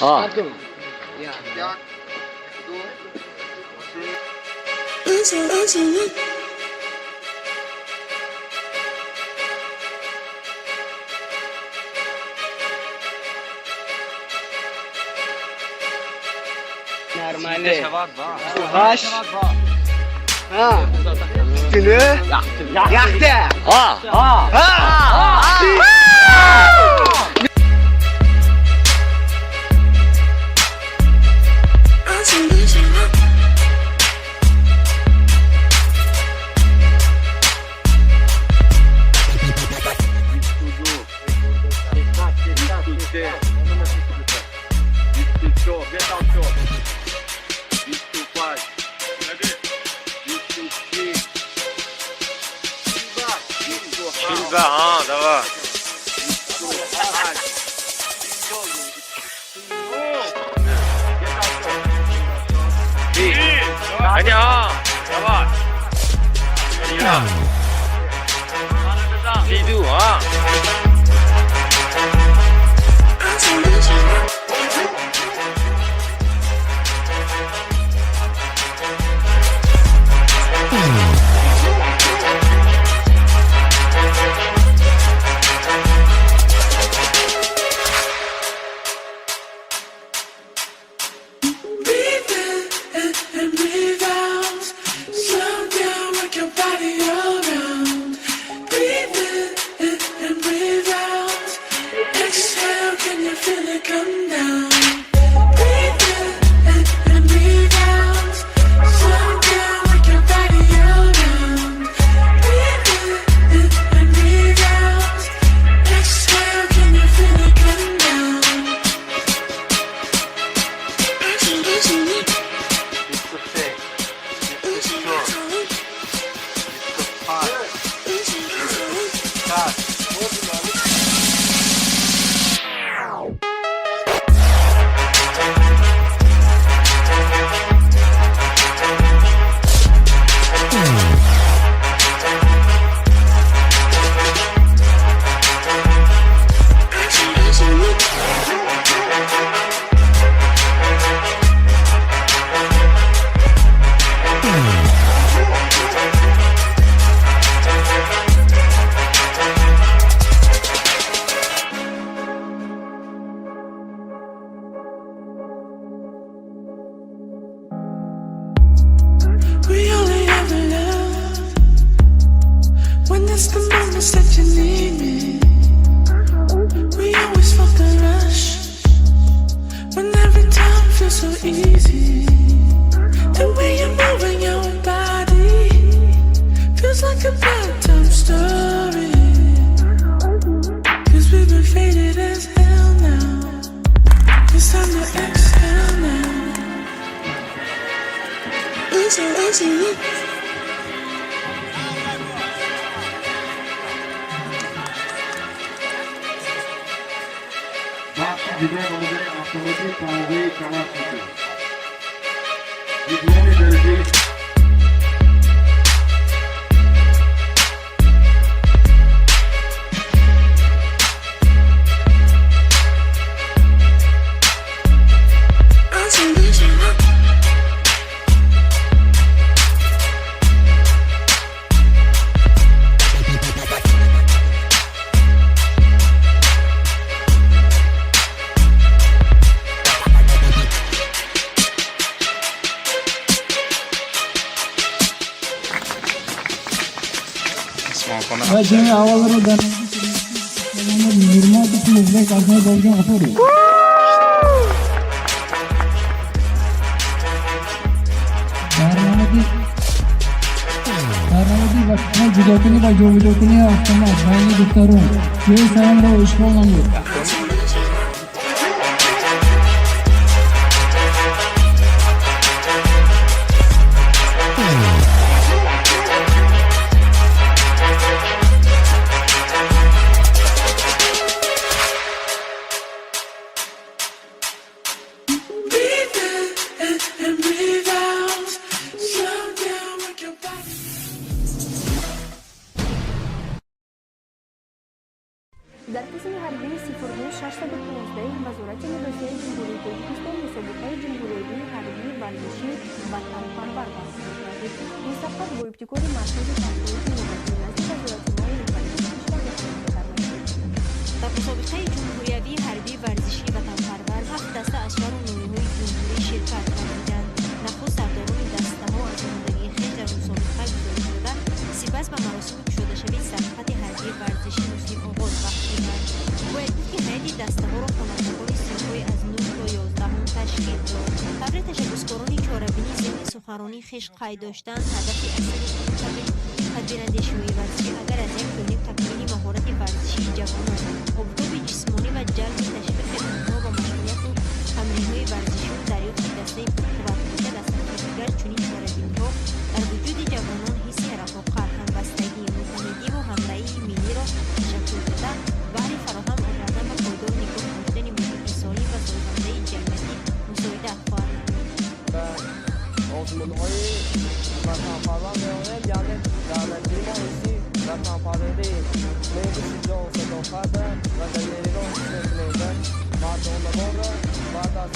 Ha. Normalde. Baş. Ha. Üstünü yaktı. Ha. Ha. Ha. Ага, давай. Hadi ha, давай. Иду, а. Şimdi havaları ben Nurmatov Ulugbek Nurmatov oturuyor. Darnamadi vakti judokini va jovudokini avtomat bayni duktarun. Ye salamro ish qo'llanadi. Дар қисми ҳарбии 03-615 мазорати мудофиаи ҷумҳурӣ Точикистон мусобиқаи ҷумҳуриявии ҳарбии варзишӣ ва танпарвар баргузор гардид. Ин сафҳат бо ибтикори маркази таҳқиқоти миллатии назди вазорати моли варзиши кишвар мехоҳад гардид. дар мусобиқаи ҷумҳуриявии ҳарбии варзишӣ ва танпарвар 7 даста аз шаҳру ноҳияҳои ҷумҳурӣ ширкат намуданд. Нахуст сардорони дастаҳо аз омодагии хеш дар мусобиқа гузориш дода, сипас ба маросими кушодашавии сафҳати ҳарбии варзишӣ муслим оғоз бахшиданд. бояд гуфт ки ҳайати дастаҳоро хонандагони синфҳои аз 9 то 11 ташкил дод. тавре ташаббускорони чорабинӣ зимни суханронии хеш қайд доштанд. ҳадафи асли тадбирандешиҳои варзишӣ агар аз як ҷониб такмили маҳорати варзишии ҷавонон, обтоби ҷисмонӣ ва ҷалби ташвиқи онҳо ба машғулияту тамринҳои варзишӣ дарёфти дастаи пурқувватбошад аз тарафи дигар чунин чорабиниҳо дар вуҷуди ҷавонон ҳисси рафоқат, ҳамбастагӣ, муттаҳидиву ҳамраҳии миллиро ташаккул дода, баҳри фароҳам овардан ва пойдор нигоҳ доштани муҳити солим ва созандаи ҷамъиятӣ мусоидат хоҳад намуд. آزمون‌های وطنپرور می‌آید، یعنی درنچه ما حسی وطنپروری میل شجاع و صداقت و دلیری را حس می‌کنید. مردم را بعد از